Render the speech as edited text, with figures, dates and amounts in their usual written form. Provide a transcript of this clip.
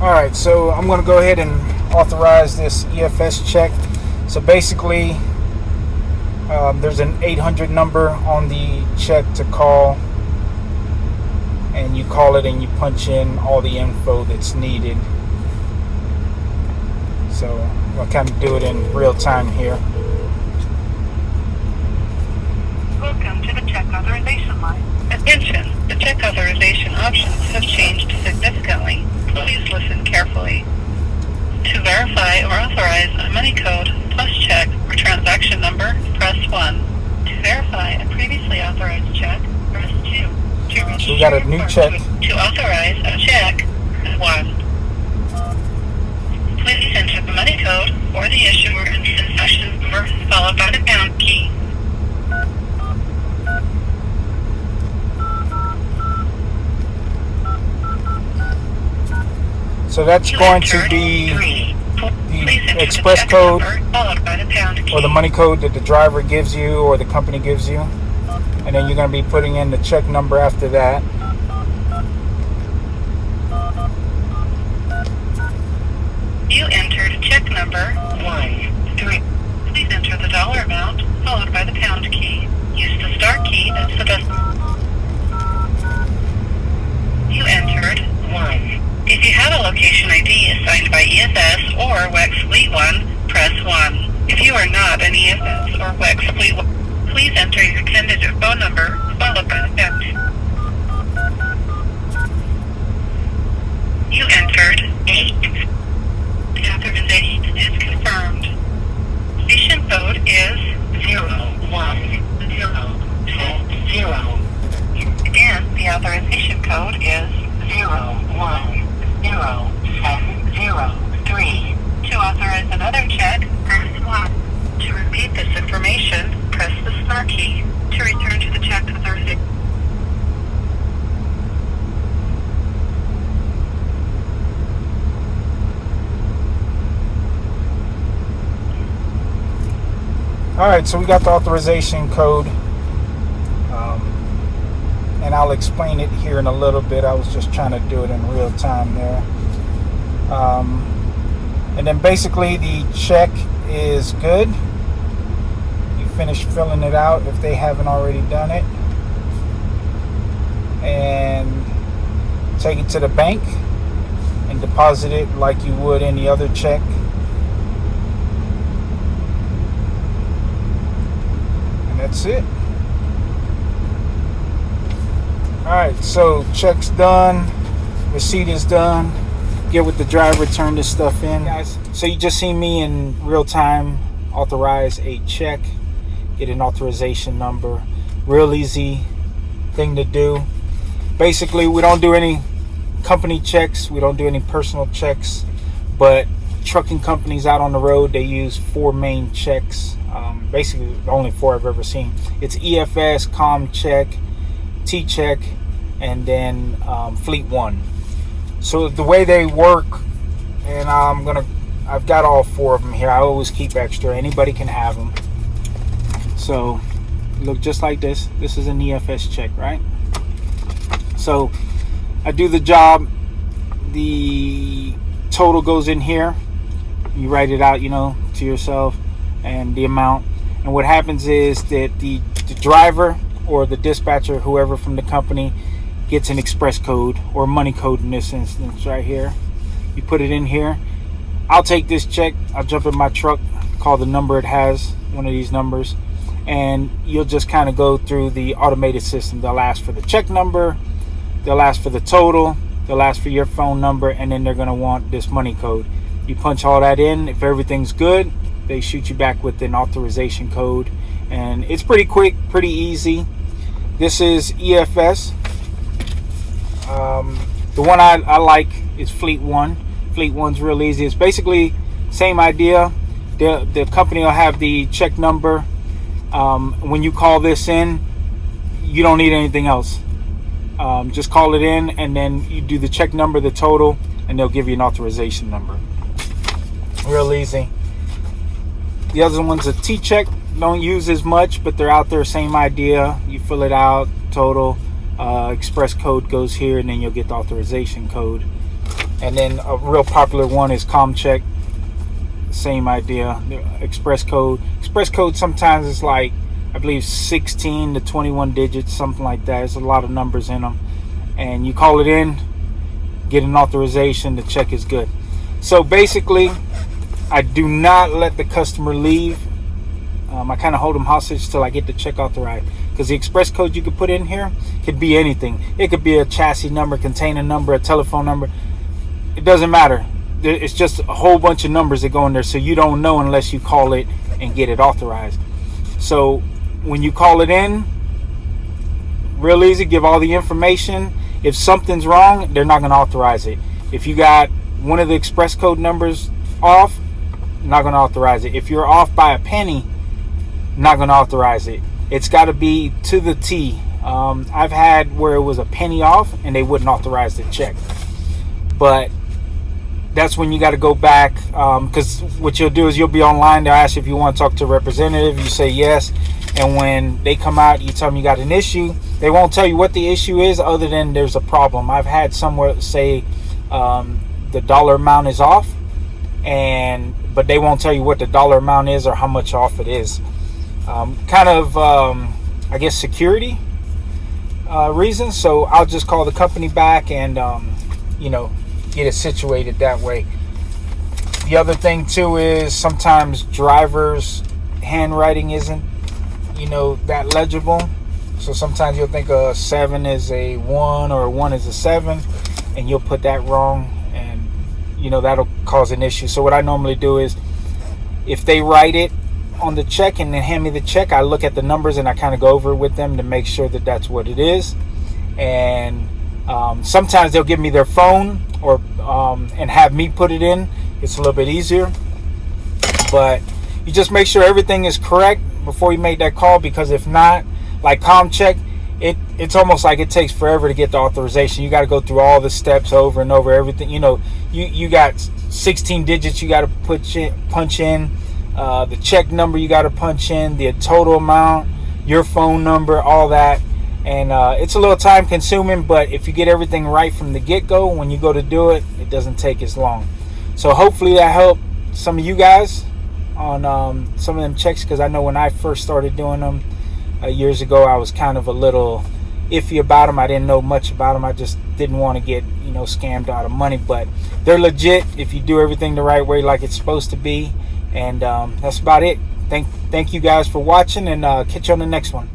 Alright, so I'm going to go ahead and authorize this EFS check. So basically, there's an 800 number on the check to call, and you call it and you punch in all the info that's needed. So I'll kind of do it in real time here. Welcome to the check authorization line. Attention, the check authorization options have changed significantly. Please listen carefully. To verify or authorize a money code plus check or transaction number, press 1. To verify a previously authorized check, press 2. To register We got a new check. To authorize a check, press 1. Please enter the money code or the issuer and transaction number followed by the pound key. So that's going to be the express code or the money code that the driver gives you or the company gives you. And then you're going to be putting in the check number after that. You entered check number 13. Please enter the dollar amount followed by the pound key. Use the star key as the decimal. You entered 1. If you have a location ID assigned by EFS or WEX FleetOne, press 1. If you are not an EFS or WEX FleetOne, please enter your 10-digit phone number followed by the pound. You entered 8. The authorization is confirmed. Station code is 01020. Again, the authorization code is 01070. 3. To authorize another check, press 1. To repeat this information, press the star key. To return to the check authorization. Alright, so we got the authorization code. And I'll explain it here in a little bit. I was just trying to do it in real time there. And then basically the check is good. You finish filling it out if they haven't already done it. And take it to the bank and deposit it like you would any other check. And that's it. Alright, so check's done, receipt is done. Get with the driver, turn this stuff in. Guys, so you just seen me in real time authorize a check, get an authorization number. Real easy thing to do. Basically, we don't do any company checks, we don't do any personal checks, but trucking companies out on the road, they use 4 main checks. Basically, the only 4 I've ever seen. It's EFS, COMCHECK TCHECK, and then FleetOne. So the way they work, and I've got all 4 of them here. I always keep extra. Anybody can have them. So look just like this. This is an EFS check, right? So I do the job. The total goes in here. You write it out, to yourself, and the amount. And what happens is that the driver or the dispatcher, whoever from the company, gets an express code or money code in this instance right here. You put it in here. I'll take this check, I'll jump in my truck, call the number it has, one of these numbers, and you'll just kind of go through the automated system. They'll ask for the check number, they'll ask for the total, they'll ask for your phone number, and then they're going to want this money code. You punch all that in. If everything's good, they shoot you back with an authorization code, and it's pretty quick, pretty easy. This is EFS. The one I like is FleetOne. FleetOne's real easy. It's basically same idea. The company will have the check number. When you call this in, you don't need anything else. Just call it in, and then you do the check number, the total, and they'll give you an authorization number. Real easy. The other one's a T-check. Don't use as much, but they're out there. Same idea. You fill it out, total, express code goes here, and then you'll get the authorization code. And then a real popular one is COMCHECK. Same idea. The express code sometimes is like, I believe 16 to 21 digits, something like that. There's a lot of numbers in them, and you call it in, get an authorization, the check is good. So basically, I do not let the customer leave. I kind of hold them hostage till I get the check authorized, because the express code you could put in here could be anything. It could be a chassis number, container number, a telephone number. It doesn't matter. It's just a whole bunch of numbers that go in there, so you don't know unless you call it and get it authorized. So when you call it in, real easy, give all the information. If something's wrong, they're not going to authorize it. If you got one of the express code numbers off, not going to authorize it. If you're off by a penny, not going to authorize it. It's got to be to the T. I've had where it was a penny off and they wouldn't authorize the check. But that's when you got to go back, because what you'll do is you'll be online. They'll ask you if you want to talk to a representative. You say yes, and when they come out, you tell them you got an issue. They won't tell you what the issue is other than there's a problem. I've had somewhere say the dollar amount is off, but they won't tell you what the dollar amount is or how much off it is. I guess security reasons. So I'll just call the company back and get it situated that way. The other thing too is sometimes drivers' handwriting isn't that legible, so sometimes you'll think a 7 is a 1 or a 1 is a 7, and you'll put that wrong, and that'll cause an issue. So what I normally do is, if they write it on the check and then hand me the check, I look at the numbers and I kind of go over it with them to make sure that that's what it is. And sometimes they'll give me their phone or and have me put it in. It's a little bit easier, but you just make sure everything is correct before you make that call, because if not, like COMCHECK, it's almost like it takes forever to get the authorization. You got to go through all the steps over and over. Everything, you got 16 digits you got to punch in, the check number you got to punch in, the total amount, your phone number, all that. And it's a little time consuming, but if you get everything right from the get-go, when you go to do it, it doesn't take as long. So hopefully that helped some of you guys on some of them checks, because I know when I first started doing them years ago, I was kind of a little iffy about them. I didn't know much about them. I just didn't want to get scammed out of money, but they're legit if you do everything the right way, like it's supposed to be. And that's about it. Thank you guys for watching, and catch you on the next one.